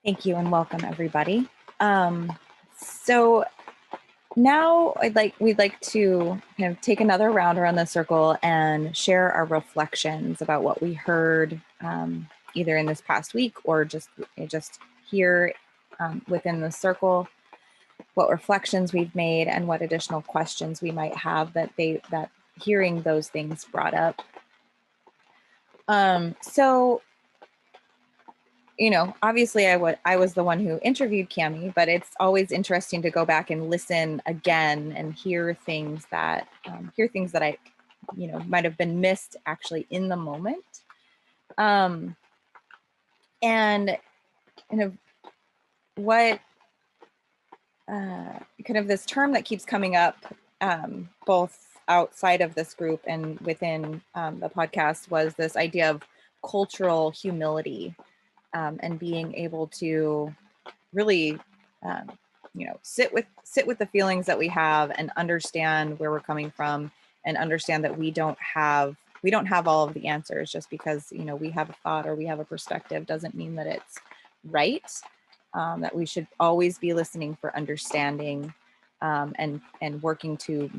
Thank you and welcome everybody. So now we'd like to kind of take another round around the circle and share our reflections about what we heard either in this past week or just here within the circle, what reflections we've made and what additional questions we might have that hearing those things brought up. So, you know, obviously I was the one who interviewed Camille, but it's always interesting to go back and listen again and hear things that I, you know, might have been missed actually in the moment. And kind of what kind of this term that keeps coming up both outside of this group and within the podcast was this idea of cultural humility. And being able to really, you know, sit with the feelings that we have and understand where we're coming from, and understand that we don't have all of the answers. Just because, you know, we have a thought or we have a perspective doesn't mean that it's right. That we should always be listening for understanding and working to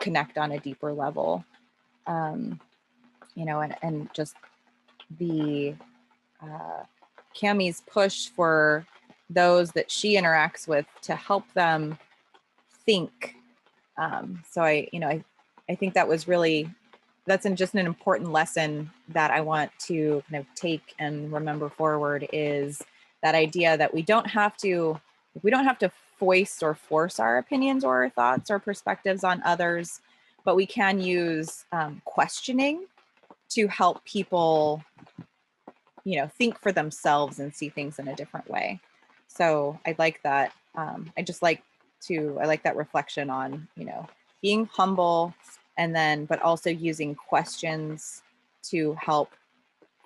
connect on a deeper level. You know, and just the Camille's push for those that she interacts with to help them think. So I think that was that's just an important lesson that I want to kind of take and remember forward, is that idea that we don't have to voice or force our opinions or our thoughts or perspectives on others, but we can use questioning to help people, you know, think for themselves and see things in a different way. So I like that. I like that reflection on, you know, being humble, and then, but also using questions to help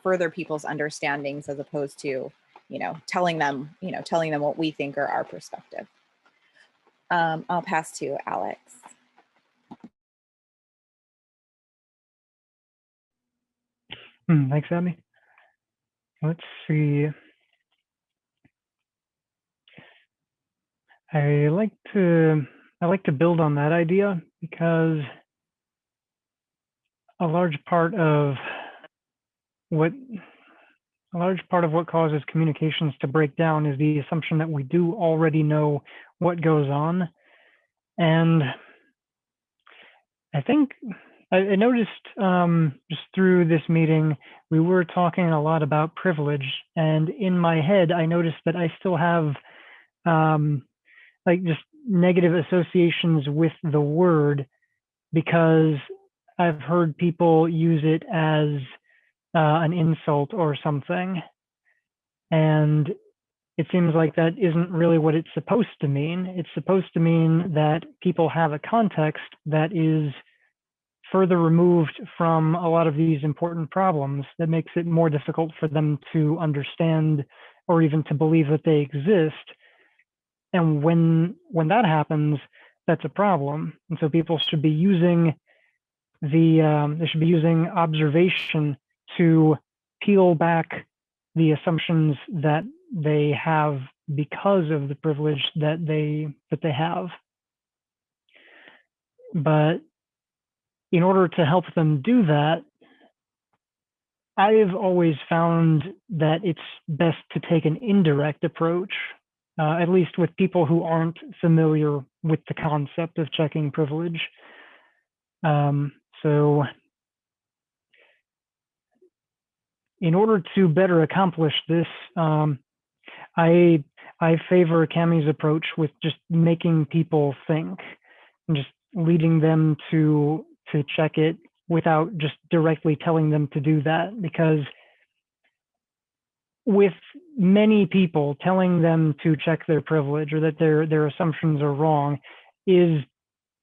further people's understandings, as opposed to, you know, telling them what we think are our perspective. I'll pass to Alex. Thanks, Abby. Let's see. I like to build on that idea, because a large part of what causes communications to break down is the assumption that we do already know what goes on. And I think I noticed just through this meeting, we were talking a lot about privilege, and in my head, I noticed that I still have like just negative associations with the word, because I've heard people use it as an insult or something. And it seems like that isn't really what it's supposed to mean. It's supposed to mean that people have a context that is further removed from a lot of these important problems, that makes it more difficult for them to understand or even to believe that they exist. And when that happens, that's a problem. And so people should be using observation to peel back the assumptions that they have because of the privilege that they have. But in order to help them do that, I've always found that it's best to take an indirect approach, at least with people who aren't familiar with the concept of checking privilege. So in order to better accomplish this, I favor Camille's approach with just making people think and just leading them to check it without just directly telling them to do that. Because with many people, telling them to check their privilege or that their assumptions are wrong is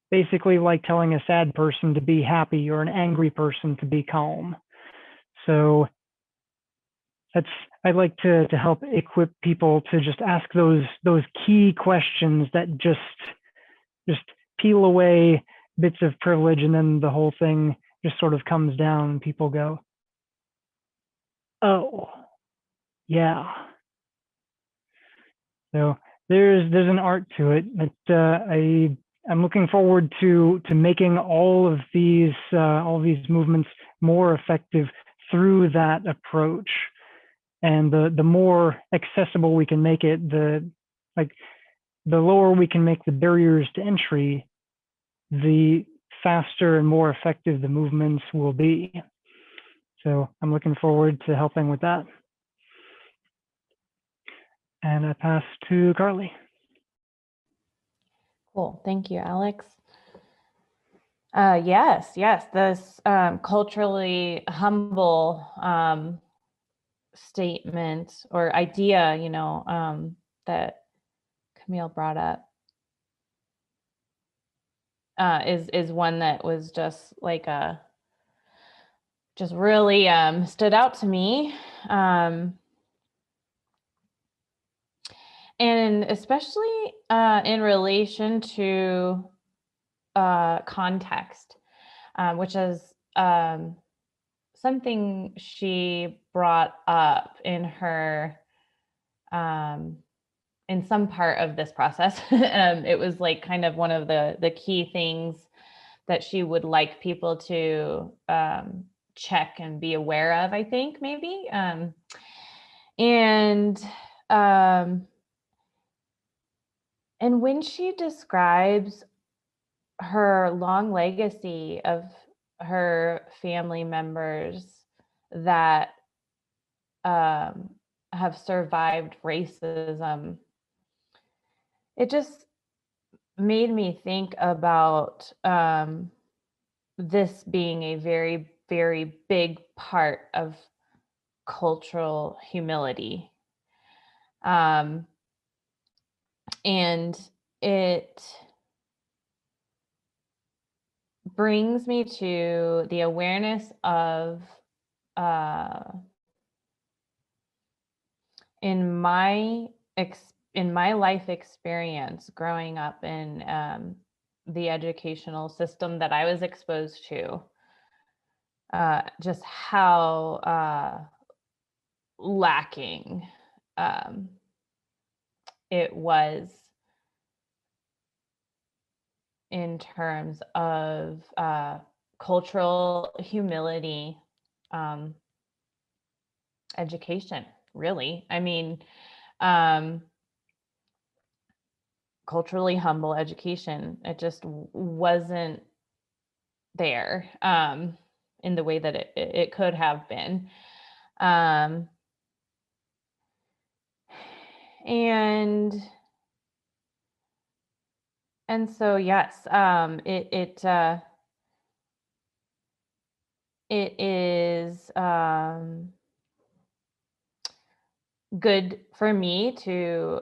basically like telling a sad person to be happy or an angry person to be calm. So I'd like to help equip people to just ask those key questions that just peel away bits of privilege, and then the whole thing just sort of comes down and people go, oh, yeah. So there's an art to it. I'm looking forward to making all of these movements more effective through that approach. And the more accessible we can make it, the lower we can make the barriers to entry, the faster and more effective the movements will be. So I'm looking forward to helping with that. And I pass to Carly. Cool. Thank you, Alex. Yes, this culturally humble statement or idea, that Camille brought up is one that was just like just really stood out to me. And especially in relation to context, which is something she brought up in her, in some part of this process. It was like kind of one of the key things that she would like people to check and be aware of, I think, maybe. And when she describes her long legacy of her family members that have survived racism, it just made me think about this being a very, very big part of cultural humility. And it brings me to the awareness of, in my life experience growing up in the educational system that I was exposed to, just how lacking it was in terms of cultural humility education, really. I mean, culturally humble education, it just wasn't there in the way that it could have been. And so, yes, it is good for me to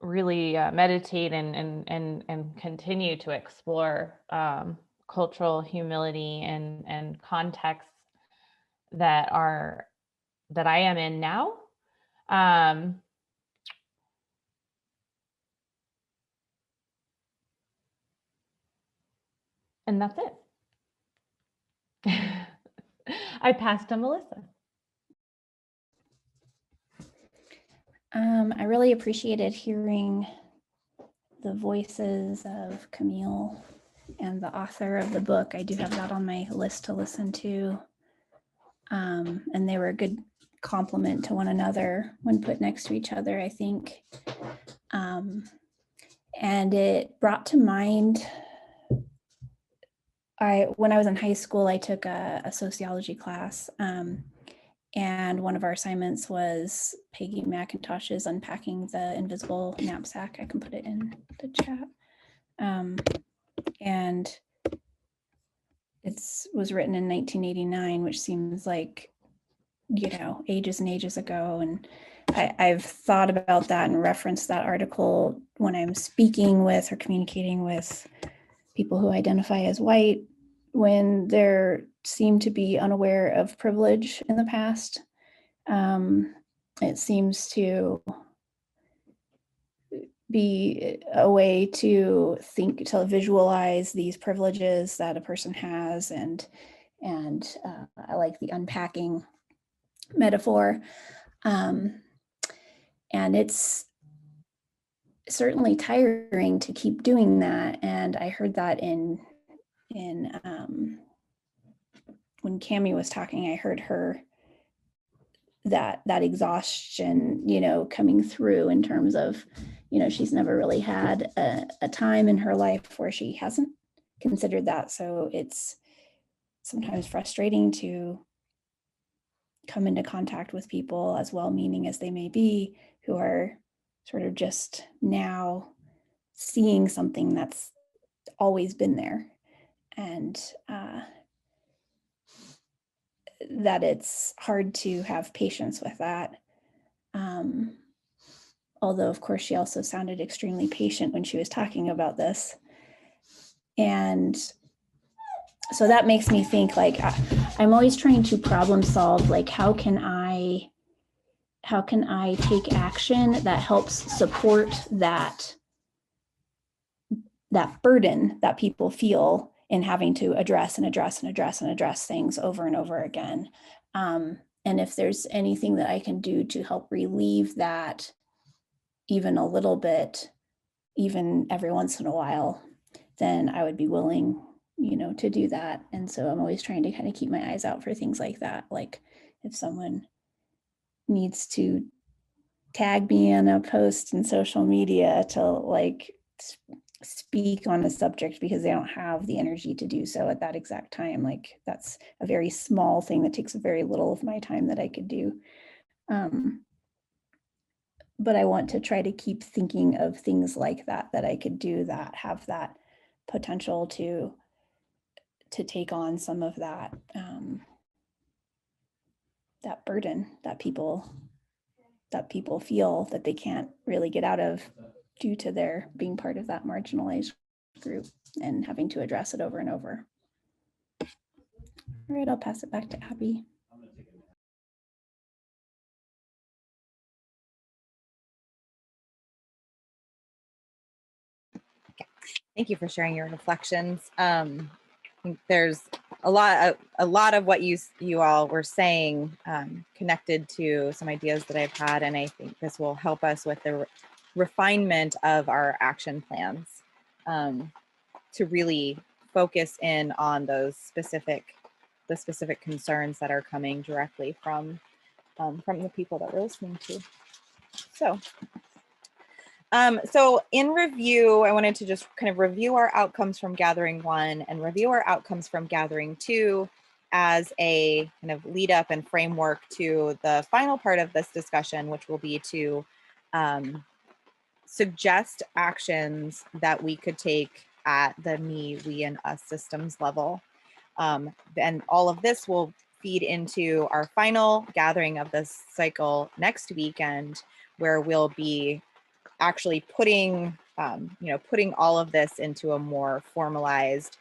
really meditate and continue to explore cultural humility and contexts that I am in now. And that's it. I pass to Melissa. I really appreciated hearing the voices of Camille and the author of the book. I do have that on my list to listen to. And they were a good complement to one another when put next to each other, I think. And it brought to mind, when I was in high school, I took a sociology class. And one of our assignments was Peggy McIntosh's Unpacking the Invisible Knapsack. I can put it in the chat. And it was written in 1989, which seems like, ages and ages ago. And I've thought about that and referenced that article when I'm speaking with or communicating with people who identify as white, when they seem to be unaware of privilege in the past. It seems to be a way to visualize these privileges that a person has, and I like the unpacking metaphor. And it's certainly tiring to keep doing that. And I heard that in when Camille was talking, I heard her that exhaustion, you know, coming through in terms of, you know, she's never really had a time in her life where she hasn't considered that. So it's sometimes frustrating to come into contact with people, as well-meaning as they may be, who are sort of just now seeing something that's always been there. And that it's hard to have patience with that. Although, of course, she also sounded extremely patient when she was talking about this. And so that makes me think, like, I'm always trying to problem solve, like, how can I take action that helps support that burden that people feel in having to address things over and over again. And if there's anything that I can do to help relieve that even a little bit, even every once in a while, then I would be willing, you know, to do that. And so I'm always trying to kind of keep my eyes out for things like that. Like if someone needs to tag me in a post in social media to like speak on a subject because they don't have the energy to do so at that exact time, like that's a very small thing that takes very little of my time that I could do. But I want to try to keep thinking of things like that I could do that have that potential to take on some of that that burden that people feel that they can't really get out of due to their being part of that marginalized group and having to address it over and over. All right, I'll pass it back to Abby. Thank you for sharing your reflections. I think there's a lot of what you all were saying connected to some ideas that I've had, and I think this will help us with the refinement of our action plans to really focus in on those specific concerns that are coming directly from the people that we're listening to. So in review, I wanted to just kind of review our outcomes from Gathering 1 and review our outcomes from Gathering 2 as a kind of lead up and framework to the final part of this discussion, which will be to suggest actions that we could take at the me, we, and us systems level. And all of this will feed into our final gathering of this cycle next weekend, where we'll be actually putting all of this into a more formalized,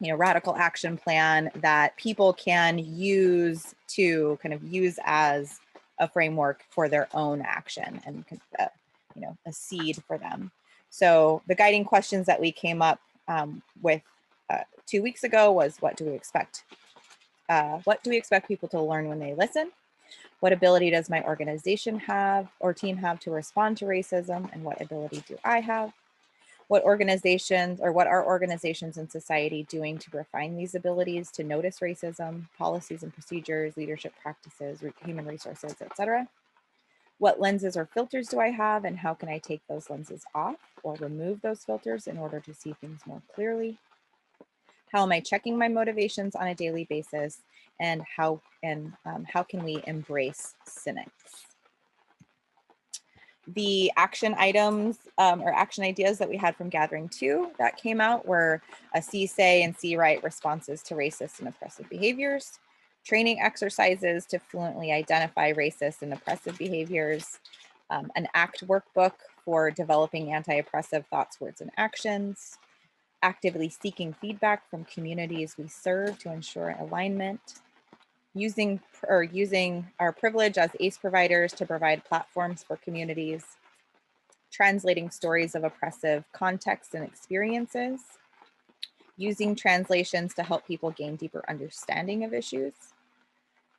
radical action plan that people can use to kind of use as a framework for their own action and, a seed for them. So the guiding questions that we came up with 2 weeks ago was, what do we expect? What do we expect people to learn when they listen? What ability does my organization have or team have to respond to racism? And what ability do I have? What are organizations in society doing to refine these abilities to notice racism, policies and procedures, leadership practices, human resources, etc.? What lenses or filters do I have, and how can I take those lenses off or remove those filters in order to see things more clearly? How am I checking my motivations on a daily basis? And how can we embrace cynics? The action items or action ideas that we had from Gathering 2 that came out were a see, say, and see right responses to racist and oppressive behaviors, training exercises to fluently identify racist and oppressive behaviors, an ACT workbook for developing anti-oppressive thoughts, words, and actions, actively seeking feedback from communities we serve to ensure alignment, using our privilege as ACE providers to provide platforms for communities, translating stories of oppressive contexts and experiences, using translations to help people gain deeper understanding of issues,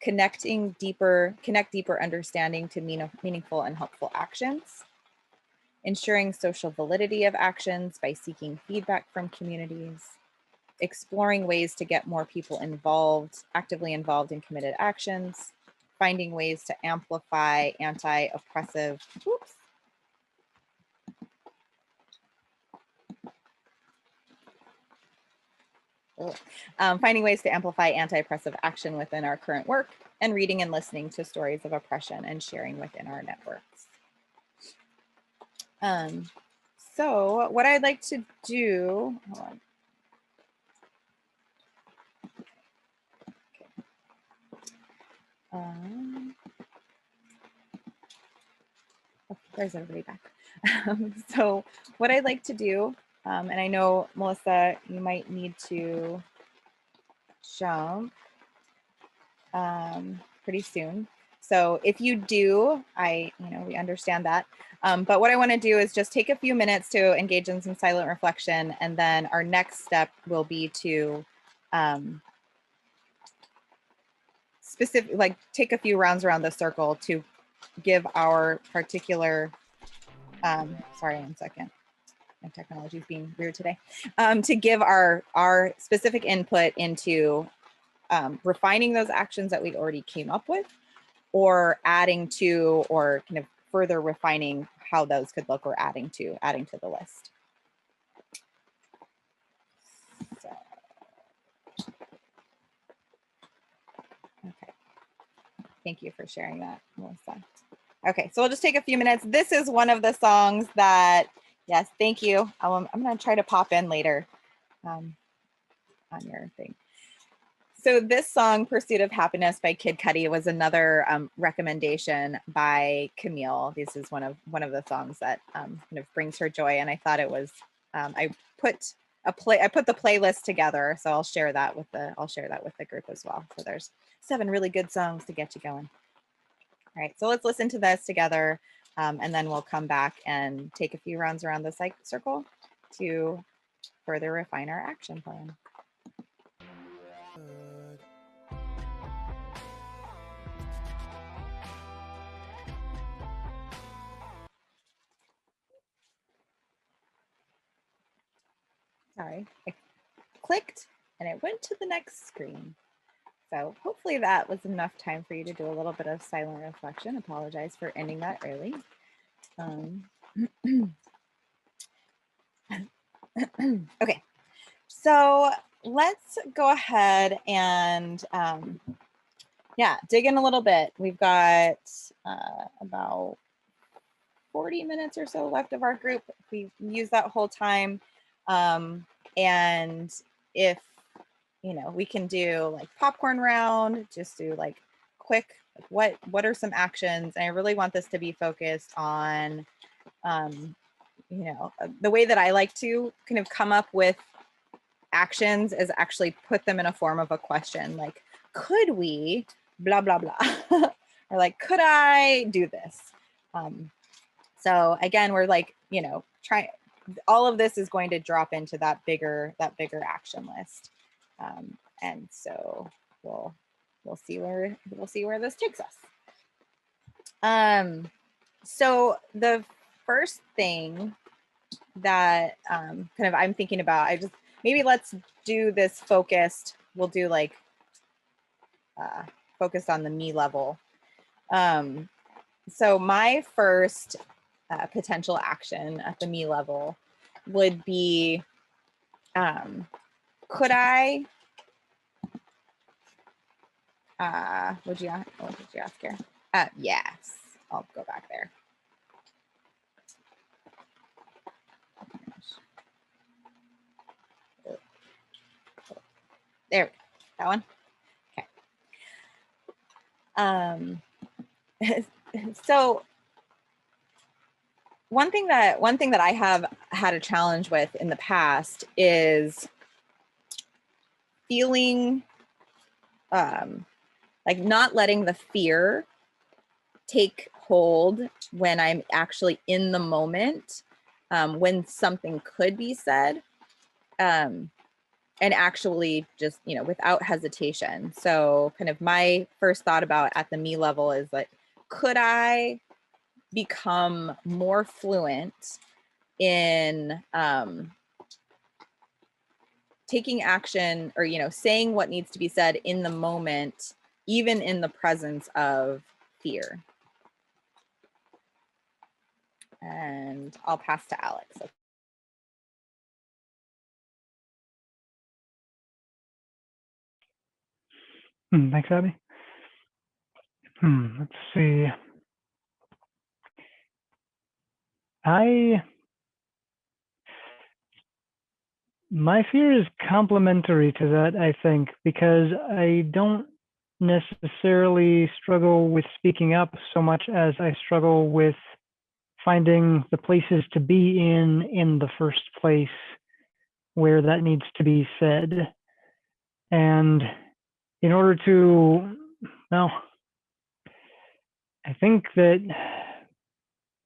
connect deeper understanding to meaningful and helpful actions, ensuring social validity of actions by seeking feedback from communities, exploring ways to get more people involved, actively involved in committed actions, finding ways to amplify anti-oppressive, finding ways to amplify anti-oppressive action within our current work, and reading and listening to stories of oppression and sharing within our networks. So what I'd like to do, hold on. Oh, there's everybody back. So what I'd like to do, and I know, Melissa, you might need to jump pretty soon. So if you do, we understand that. But what I want to do is just take a few minutes to engage in some silent reflection, and then our next step will be to take a few rounds around the circle to give our particular, sorry, 1 second. My technology is being weird today. To give our specific input into refining those actions that we already came up with, or adding to, or kind of further refining how those could look, or adding to the list. So, okay. Thank you for sharing that, Melissa. Okay, so we'll just take a few minutes. This is one of the songs that, yes, thank you. I'm gonna try to pop in later on your thing. So this song, Pursuit of Happiness by Kid Cudi, was another recommendation by Camille. This is one of the songs that kind of brings her joy, and I thought it was, I put the playlist together, so I'll share that with the group as well. So there's 7 really good songs to get you going. All right, so let's listen to this together, and then we'll come back and take a few rounds around the circle to further refine our action plan. Sorry, I clicked and it went to the next screen. So hopefully that was enough time for you to do a little bit of silent reflection. Apologize for ending that early. Okay, so let's go ahead and dig in a little bit. We've got about 40 minutes or so left of our group. We've used that whole time. And if, we can do like popcorn round, just do like quick, what are some actions? And I really want this to be focused on, the way that I like to kind of come up with actions is actually put them in a form of a question, like, could we blah, blah, blah, or like, could I do this? So again, we're like, all of this is going to drop into that bigger action list. And so we'll see where this takes us. So the first thing that I'm thinking about, maybe let's do this focused. We'll do like focused on the me level. So my first potential action at the me level would be, could I, what did you ask here? Yes, I'll go back there. There we go, that one. Okay. So one thing that I have had a challenge with in the past is feeling like not letting the fear take hold when I'm actually in the moment, when something could be said. and actually just, without hesitation. So kind of my first thought about at the me level is like, could I become more fluent in taking action, or saying what needs to be said in the moment, even in the presence of fear? And I'll pass to Alex. Thanks, Abby. Let's see. My fear is complementary to that, I think, because I don't necessarily struggle with speaking up so much as I struggle with finding the places to be in the first place where that needs to be said. And in order to, well, I think that,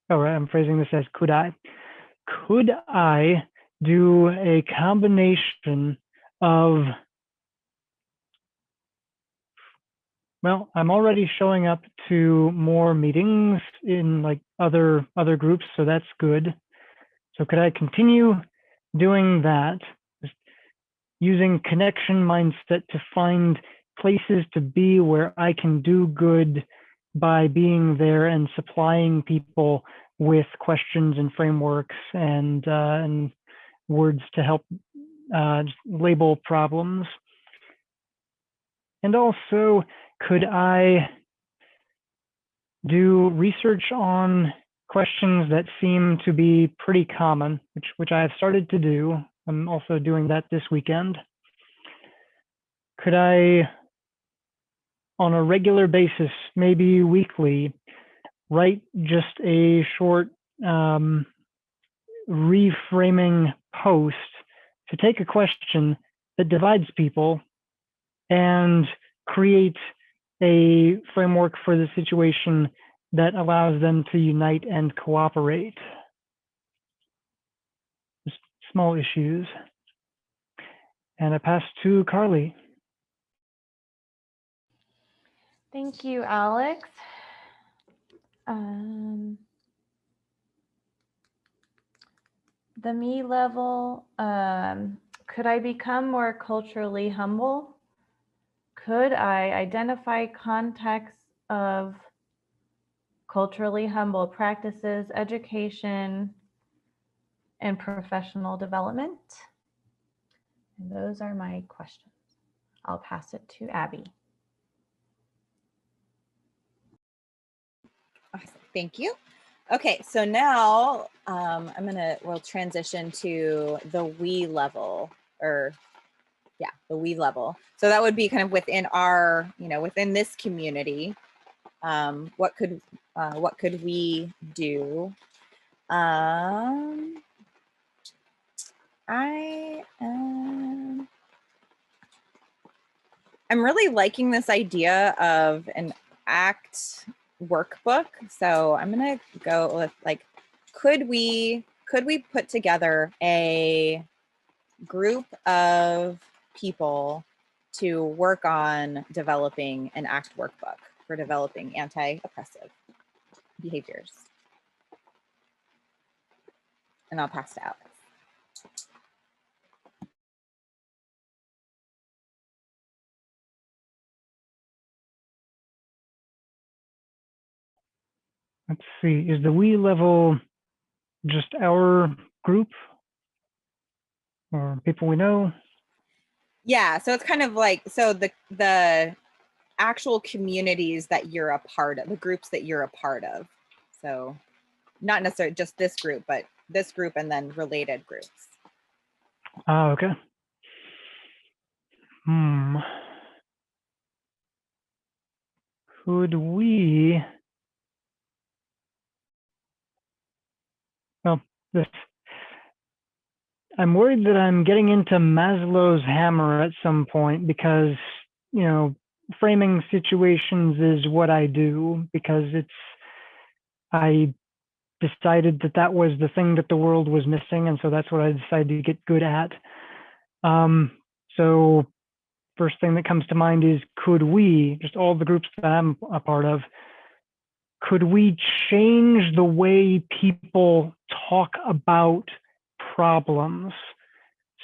I'm phrasing this as could I do a combination of, well, I'm already showing up to more meetings in like other groups, so that's good. So could I continue doing that, just using connection mindset to find places to be where I can do good by being there and supplying people with questions and frameworks and words to help label problems? And also, could I do research on questions that seem to be pretty common, which I have started to do? I'm also doing that this weekend. Could I, on a regular basis, maybe weekly, write just a short reframing post to take a question that divides people and create a framework for the situation that allows them to unite and cooperate? Just small issues. And I pass to Carly. Thank you, Alex. The me level, could I become more culturally humble? Could I identify contexts of culturally humble practices, education, and professional development? And those are my questions. I'll pass it to Abby. Awesome. Thank you. Okay, so now we'll transition to the we level, the we level. So that would be kind of within our, within this community. What could we do? I'm really liking this idea of an ACT workbook. So I'm gonna go with like, could we put together a group of people to work on developing an ACT workbook for developing anti-oppressive behaviors? And I'll pass to Alex. Let's see, is the we level just our group or people we know? Yeah, so it's kind of like, so the actual communities that you're a part of, the groups that you're a part of. So not necessarily just this group, but this group and then related groups. Okay. Could we, well, I'm worried that I'm getting into Maslow's hammer at some point because, framing situations is what I do because I decided that was the thing that the world was missing. And so that's what I decided to get good at. So first thing that comes to mind is, could we, just all the groups that I'm a part of, could we change the way people talk about problems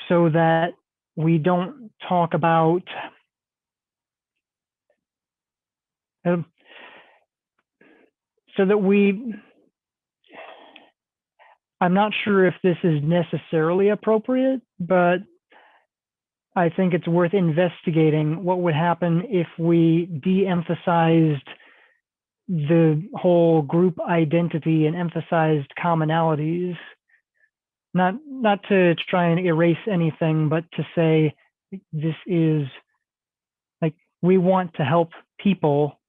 so that we don't talk about so that I'm not sure if this is necessarily appropriate, but I think it's worth investigating what would happen if we de-emphasized the whole group identity and emphasized commonalities. Not to try and erase anything, but to say this is like, we want to help people.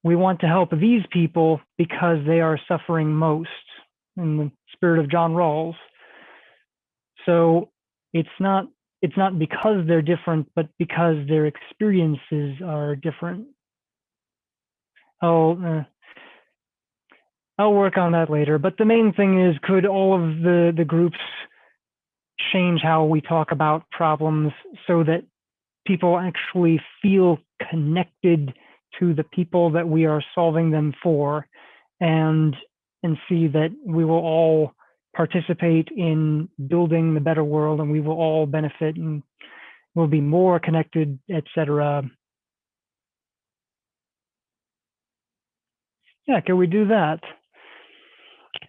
We want to help these people because they are suffering most, in the spirit of John Rawls. So it's not because they're different, but because their experiences are different. I'll work on that later. But the main thing is, could all of the groups change how we talk about problems so that people actually feel connected to the people that we are solving them for, and see that we will all participate in building the better world, and we will all benefit and will be more connected, etc. Yeah, can we do that?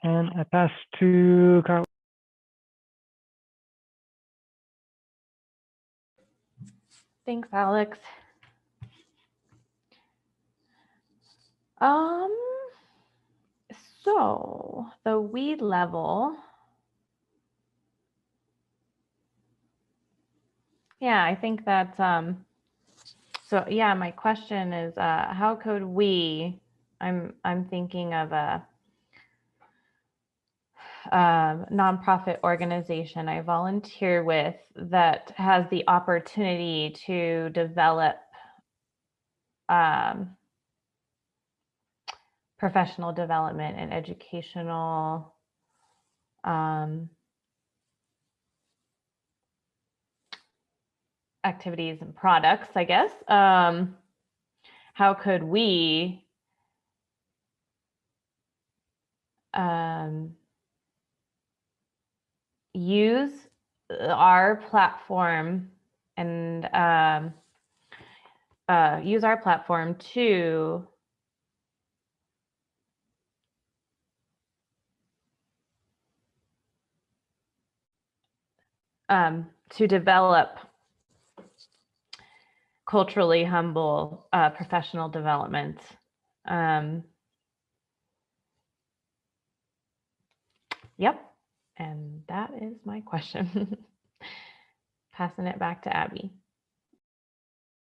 And I pass to Carl. Thanks, Alex. So the we level. Yeah, I think that's so yeah, my question is how could we, I'm thinking of a nonprofit organization I volunteer with that has the opportunity to develop professional development and educational activities and products, I guess. How could we use our platform and use our platform to develop culturally humble professional development. Yep, and that is my question. Passing it back to Abby.